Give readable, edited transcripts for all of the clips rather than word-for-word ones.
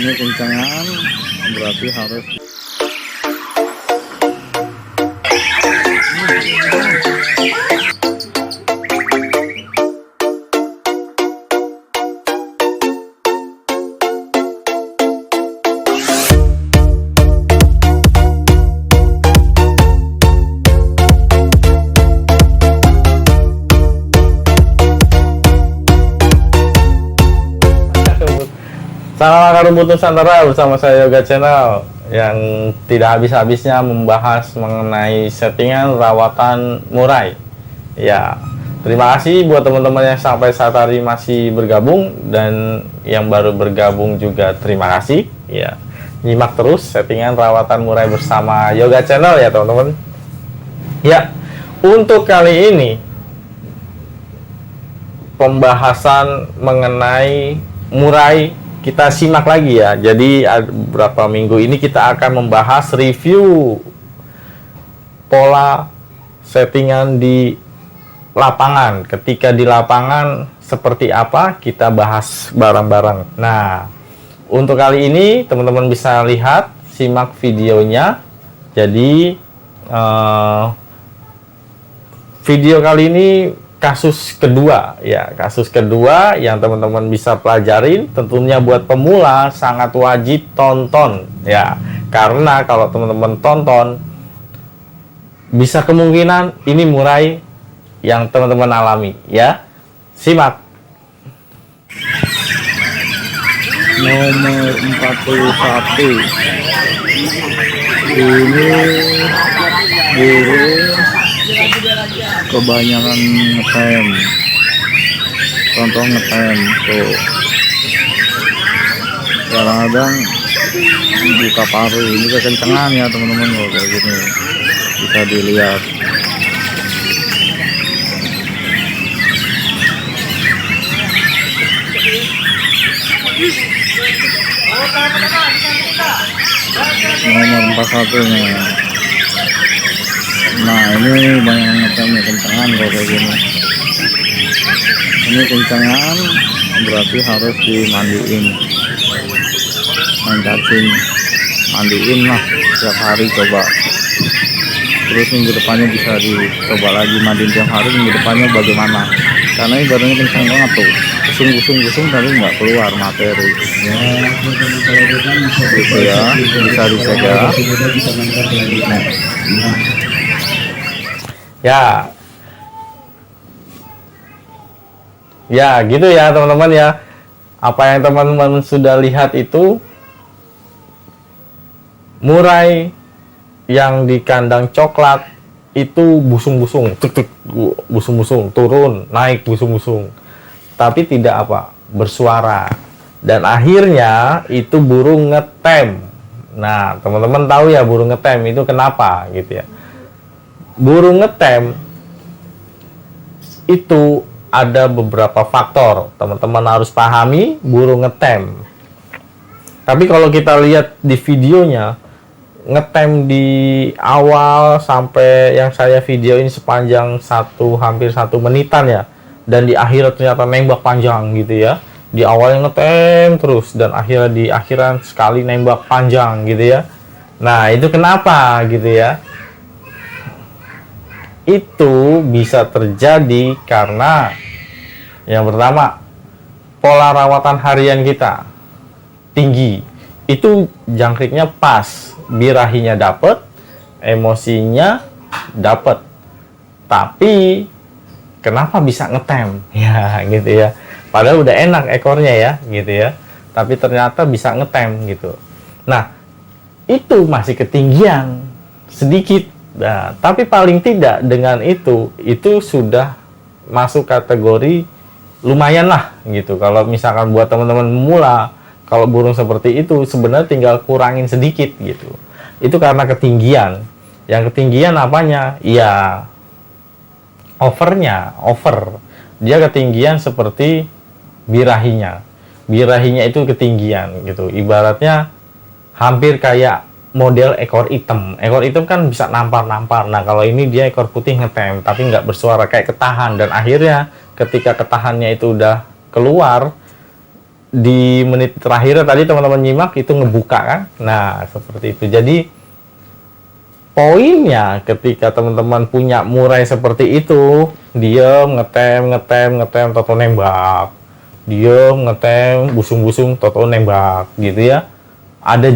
Ini kencangan berarti harus Salam akar rumput Nusantara, bersama saya Yoga Channel yang tidak habis-habisnya membahas mengenai settingan rawatan murai. Ya, terima kasih buat teman-teman yang sampai saat hari masih bergabung, dan yang baru bergabung juga terima kasih. Ya, nyimak terus settingan rawatan murai bersama Yoga Channel ya teman-teman. Ya, untuk kali ini pembahasan mengenai murai kita simak lagi ya. Jadi beberapa minggu ini kita akan membahas review pola settingan di lapangan. Ketika di lapangan seperti apa, kita bahas bareng-bareng. Nah, untuk kali ini teman-teman bisa lihat, simak videonya. Jadi video kali ini kasus kedua ya, kasus kedua yang teman-teman bisa pelajarin. Tentunya buat pemula sangat wajib tonton ya, karena kalau teman-teman tonton bisa kemungkinan ini murai yang teman-teman alami ya. Simak. nomor 41. Ini burung kebanyakan ngetem, contoh ngetem tuh, kadang-kadang buka paruh. Ini kekencengan ya teman-teman, kalau kayak gini bisa dilihat. Nomor 41 nya. Nah, ini banyak ngetemnya kencangan kalau kayak gini. Ini kencangan berarti harus dimandiin, main cacing, mandiin lah tiap hari coba. Terus minggu depannya bisa dicoba lagi mandiin tiap hari. Minggu depannya bagaimana, karena ini badannya kencang banget tuh, gusung tapi nggak keluar materi ya, gitu ya, bisa dicek ya gitu ya teman-teman ya. Apa yang teman-teman sudah lihat itu murai yang di kandang coklat itu busung-busung, busung-busung, turun, naik busung-busung, tapi tidak bersuara, dan akhirnya itu burung ngetem. Nah, teman-teman tahu ya burung ngetem itu kenapa gitu ya. Burung ngetem itu ada beberapa faktor, teman-teman harus pahami burung ngetem. Tapi kalau kita lihat di videonya, ngetem di awal sampai yang saya videoin sepanjang hampir 1 menitan ya, dan di akhir ternyata nembak panjang gitu ya. Di awalnya ngetem terus, dan akhirnya di akhiran sekali nembak panjang gitu ya. Nah, itu kenapa gitu ya. Itu bisa terjadi karena yang pertama, pola rawatan harian kita tinggi, itu jangkriknya pas, birahinya dapet, emosinya dapet, tapi kenapa bisa ngetem ya gitu ya. Padahal udah enak ekornya ya gitu ya, tapi ternyata bisa ngetem gitu. Nah, itu masih ketinggian sedikit. Nah, tapi paling tidak dengan itu sudah masuk kategori lumayan lah gitu. Kalau misalkan buat teman-teman pemula, kalau burung seperti itu sebenarnya tinggal kurangin sedikit gitu. Itu karena ketinggian. Yang ketinggian apanya? Ya over. Dia ketinggian seperti birahinya. Birahinya itu ketinggian gitu. Ibaratnya hampir kayak model ekor hitam. Ekor hitam kan bisa nampar-nampar. Nah, kalau ini dia ekor putih ngetem tapi nggak bersuara, kayak ketahan, dan akhirnya ketika ketahannya itu udah keluar, di menit terakhir tadi teman-teman nyimak itu ngebuka kan. Nah, seperti itu. Jadi poinnya ketika teman-teman punya murai seperti itu, diem, ngetem, toto nembak. Diem, ngetem, busung-busung, toto nembak gitu ya. Ada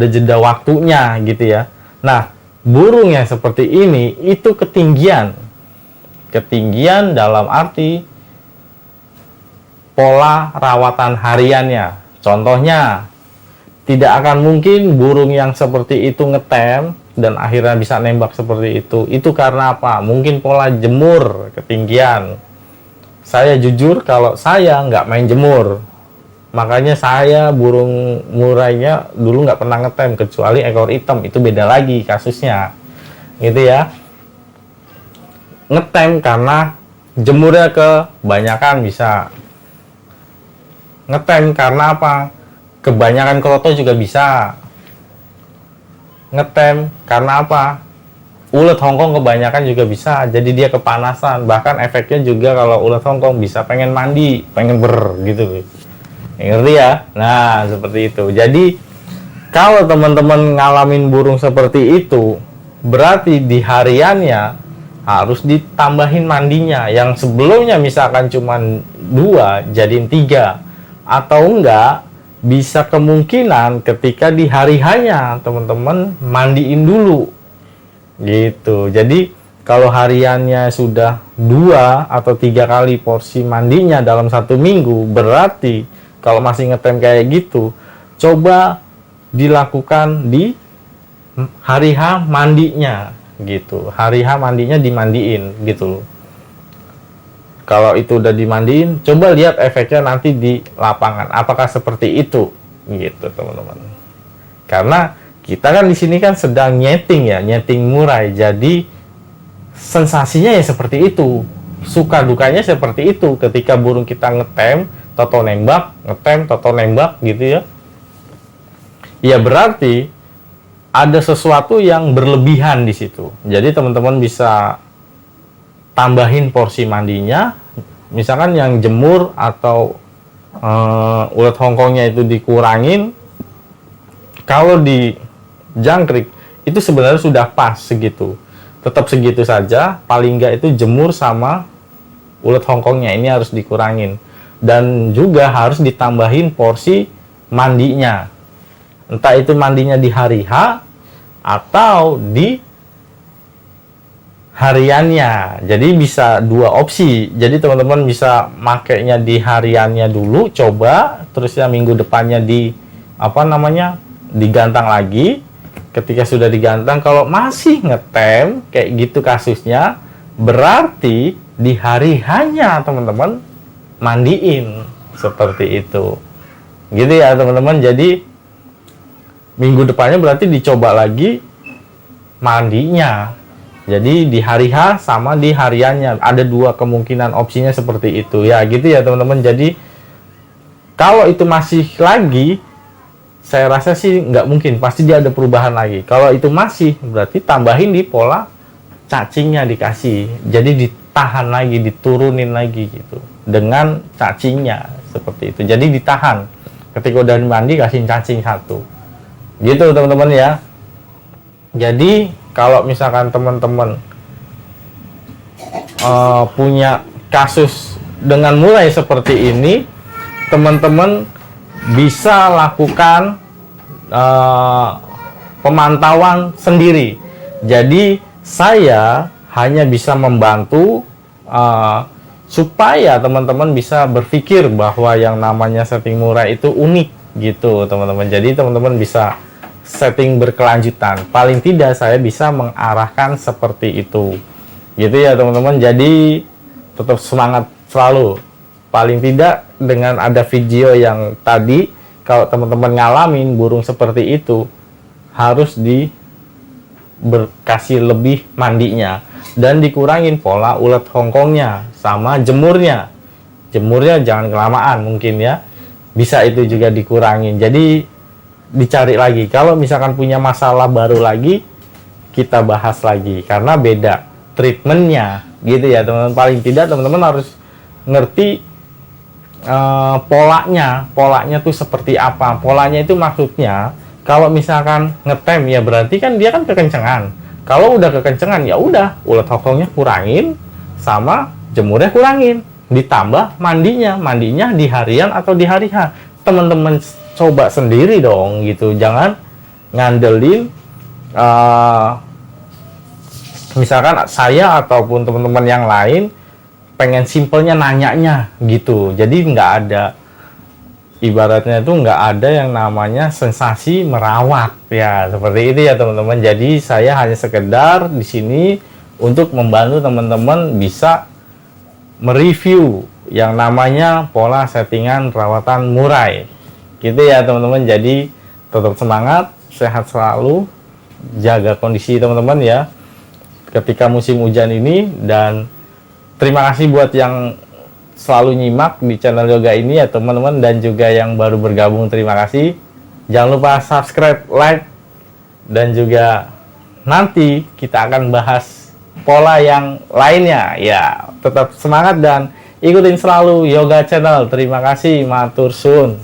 jeda waktunya gitu ya. Nah, burung yang seperti ini itu ketinggian. Ketinggian dalam arti pola rawatan hariannya. Contohnya, tidak akan mungkin burung yang seperti itu ngetem dan akhirnya bisa nembak seperti itu. Itu karena apa? Mungkin pola jemur ketinggian. Saya jujur kalau saya nggak main jemur. Makanya saya burung murainya dulu nggak pernah ngetem kecuali ekor hitam. Itu beda lagi kasusnya. Gitu ya. Ngetem karena jemurnya kebanyakan bisa. Ngetem karena apa? Kebanyakan kroto juga bisa. Ngetem karena apa? Ulet Hongkong kebanyakan juga bisa. Jadi dia kepanasan. Bahkan efeknya juga kalau ulet Hongkong bisa pengen mandi, pengen gitu. Ngerti ya? Nah, seperti itu. Jadi kalau teman-teman ngalamin burung seperti itu, berarti di hariannya harus ditambahin mandinya. Yang sebelumnya misalkan cuma 2 jadiin 3. Atau enggak, bisa kemungkinan ketika di hari hanya teman-teman mandiin dulu gitu. Jadi kalau hariannya sudah 2 atau 3 kali porsi mandinya dalam 1 minggu, berarti kalau masih ngetem kayak gitu, coba dilakukan di hari H mandinya gitu. Hari H mandinya dimandiin gitu loh. Kalau itu udah dimandiin, coba lihat efeknya nanti di lapangan. Apakah seperti itu? Gitu, teman-teman. Karena kita kan di sini kan sedang nyeting ya, nyeting murai. Jadi sensasinya ya seperti itu. Suka dukanya seperti itu. Ketika burung kita ngetem, toto nembak, ngetem, toto nembak gitu ya. Ya berarti ada sesuatu yang berlebihan di situ. Jadi teman-teman bisa tambahin porsi mandinya. Misalkan yang jemur atau ulet Hongkongnya itu dikurangin. Kalau di jangkrik itu sebenarnya sudah pas segitu, tetap segitu saja. Paling enggak itu jemur sama ulet Hongkongnya ini harus dikurangin, dan juga harus ditambahin porsi mandinya. Entah itu mandinya di hari H atau di hariannya. Jadi bisa 2 opsi. Jadi teman-teman bisa makainya di hariannya dulu, coba, terus ya minggu depannya digantang lagi. Ketika sudah digantang, kalau masih ngetem kayak gitu kasusnya, berarti di hari hanya teman-teman mandiin seperti itu. Gitu ya teman-teman. Jadi minggu depannya berarti dicoba lagi mandinya. Jadi di hari H sama di hariannya. Ada 2 kemungkinan opsinya seperti itu. Ya gitu ya teman-teman. Jadi kalau itu masih lagi, saya rasa sih nggak mungkin. Pasti dia ada perubahan lagi. Kalau itu masih, berarti tambahin di pola cacingnya dikasih. Jadi ditahan lagi, diturunin lagi gitu. Dengan cacingnya. Seperti itu. Jadi ditahan. Ketika udah mandi, kasih cacing 1. Gitu teman-teman ya. Jadi kalau misalkan teman-teman punya kasus dengan murai seperti ini, teman-teman bisa lakukan pemantauan sendiri. Jadi saya hanya bisa membantu supaya teman-teman bisa berpikir bahwa yang namanya setting murai itu unik gitu teman-teman. Jadi teman-teman bisa setting berkelanjutan. Paling tidak saya bisa mengarahkan seperti itu. Gitu ya teman-teman. Jadi tetap semangat selalu. Paling tidak dengan ada video yang tadi, kalau teman-teman ngalamin burung seperti itu, harus dikasih lebih mandinya dan dikurangin pola ulet Hongkongnya sama jemurnya. Jemurnya jangan kelamaan mungkin ya. Bisa itu juga dikurangin. Jadi dicari lagi. Kalau misalkan punya masalah baru lagi, kita bahas lagi karena beda treatmentnya gitu ya teman-teman. Paling tidak teman-teman harus ngerti polanya tuh seperti apa. Polanya itu maksudnya kalau misalkan ngetem ya berarti kan dia kan kekencengan. Kalau udah kekencengan ya udah ulet hongkongnya kurangin sama jemurnya kurangin, ditambah mandinya di harian atau di hari H. Teman-teman coba sendiri dong gitu, jangan ngandelin misalkan saya ataupun teman-teman yang lain pengen simpelnya nanyanya gitu, jadi nggak ada, ibaratnya itu nggak ada yang namanya sensasi merawat ya, seperti itu ya teman-teman. Jadi saya hanya sekedar di sini untuk membantu teman-teman bisa mereview yang namanya pola settingan rawatan murai gitu ya teman-teman. Jadi tetap semangat, sehat selalu, jaga kondisi teman-teman ya ketika musim hujan ini. Dan terima kasih buat yang selalu nyimak di channel yoga ini ya teman-teman, dan juga yang baru bergabung terima kasih. Jangan lupa subscribe, like, dan juga nanti kita akan bahas pola yang lainnya ya. Tetap semangat dan ikutin selalu Yoga Channel. Terima kasih, matur suwun.